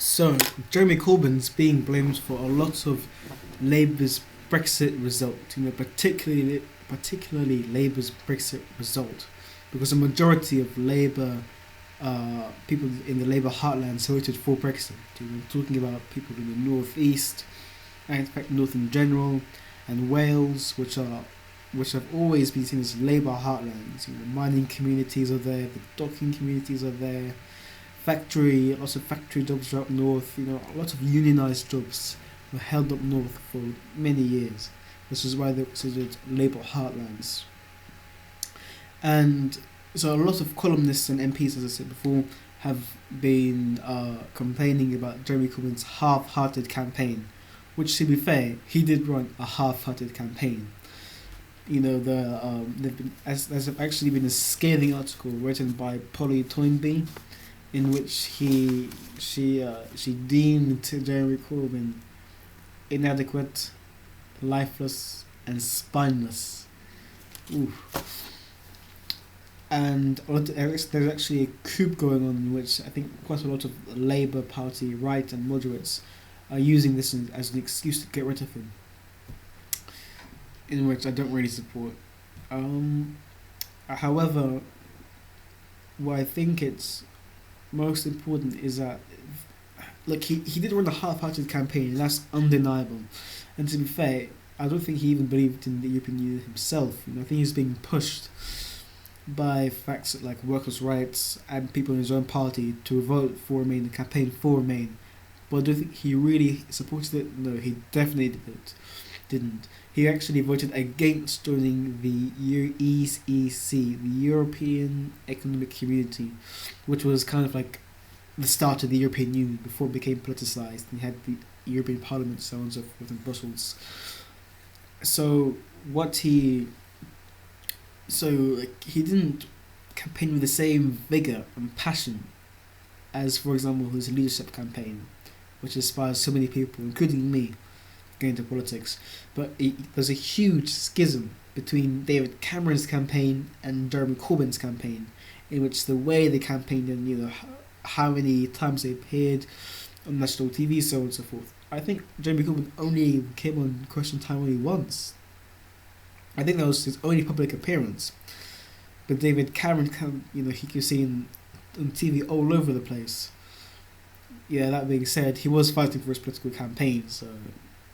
So, Jeremy Corbyn's being blamed for a lot of Labour's Brexit result, particularly Labour's Brexit result, because a majority of Labour people in the Labour heartlands voted for Brexit. Talking about people in the North East, and in fact North in general, and Wales, which have always been seen as Labour heartlands. Mining communities are there, the docking communities are there, lots of factory jobs are up north. Lots of unionised jobs were held up north for many years. This is why they're considered Labour heartlands. And so a lot of columnists and MPs, as I said before, have been complaining about Jeremy Corbyn's half-hearted campaign, which, to be fair, he did run a half-hearted campaign. There's actually been a scathing article written by Polly Toynbee, in which she deemed Jeremy Corbyn inadequate, lifeless, and spineless. Ooh. And there's actually a coup going on in which I think quite a lot of the Labour Party, right and moderates, are using this as an excuse to get rid of him, in which I don't really support. However, what I think it's most important is that, look, he did run a half-hearted campaign, and that's undeniable. And to be fair, I don't think he even believed in the European Union himself. I think he's being pushed by facts like workers' rights and people in his own party to vote for Remain, the campaign for Remain. But I don't think he really supported it. No, he definitely didn't. He actually voted against joining the EEC, the European Economic Community, which was kind of like the start of the European Union before it became politicized. And he had the European Parliament, so on and so forth, in Brussels. So he didn't campaign with the same vigor and passion as, for example, his leadership campaign, which inspires so many people, including me, going into politics. But there's a huge schism between David Cameron's campaign and Jeremy Corbyn's campaign, in which the way they campaigned and how many times they appeared on national TV, so on and so forth. I think Jeremy Corbyn only came on Question Time only once. I think that was his only public appearance. But David Cameron, he was seen on TV all over the place. Yeah, that being said, he was fighting for his political campaign, so,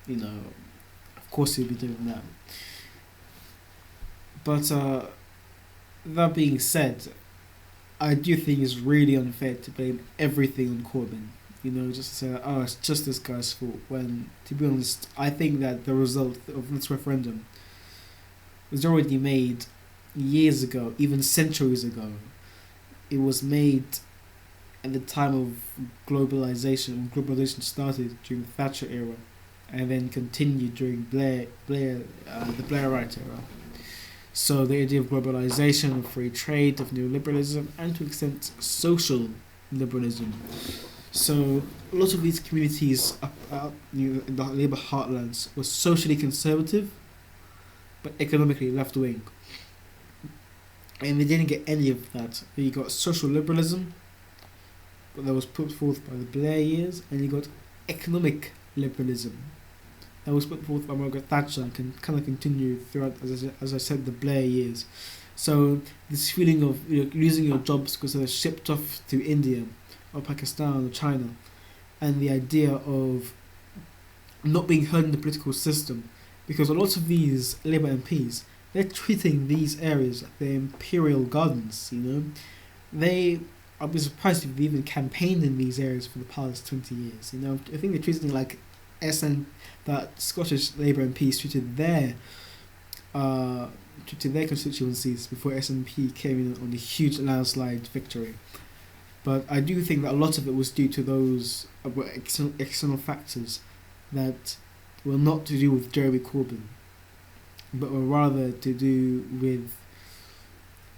of course he'd be doing that. But that being said, I do think it's really unfair to blame everything on Corbyn. Just to say, it's just this guy's fault, when, to be honest, I think that the result of this referendum was already made years ago, even centuries ago. It was made at the time of globalization, when globalization started during the Thatcher era, and then continued during the Blairite era. So the idea of globalization, of free trade, of neoliberalism, and to an extent social liberalism. So a lot of these communities in the Labour heartlands were socially conservative, but economically left-wing. And they didn't get any of that. You got social liberalism, but that was put forth by the Blair years, and you got economic liberalism that was put forth by Margaret Thatcher and can kind of continue throughout, as I said, the Blair years. So this feeling of losing your jobs because they're shipped off to India or Pakistan or China, and the idea of not being heard in the political system, because a lot of these Labour MPs, they're treating these areas like their imperial gardens. I'll be surprised if they even campaigned in these areas for the past 20 years. I think they're treating it like that Scottish Labour MPs treated their constituencies before SNP came in on a huge landslide victory. But I do think that a lot of it was due to those external factors that were not to do with Jeremy Corbyn, but were rather to do with,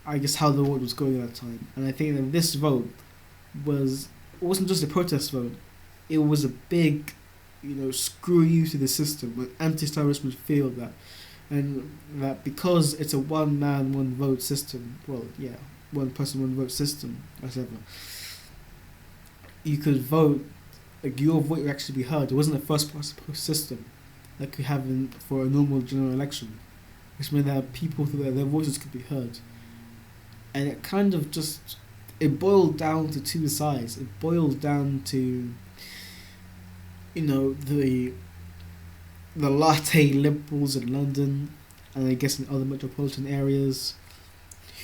I guess, how the world was going at that time. And I think that this vote wasn't just a protest vote, it was a big, screw you to the system, an anti-establishment feel that, and that because it's a one man, one vote system, one person, one vote system, whatever, you could vote like your vote would actually be heard. It wasn't a first past the post system like you have for a normal general election, which meant that people thought that their voices could be heard, and it kind of just it boiled down to two sides. It boiled down to the latte liberals in London, and I guess in other metropolitan areas,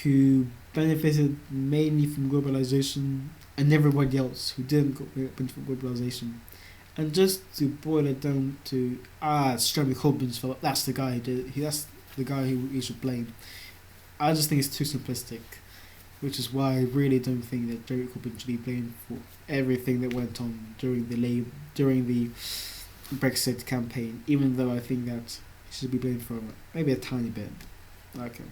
who benefited mainly from globalization, and everybody else who didn't benefit from globalization. And just to boil it down to it's Jeremy Corbyn's fault. That's the guy who did it. That's the guy who you should blame. I just think it's too simplistic, which is why I really don't think that Jeremy Corbyn should be blamed for everything that went on during the Brexit campaign. Even though I think that he should be blamed for maybe a tiny bit. Okay.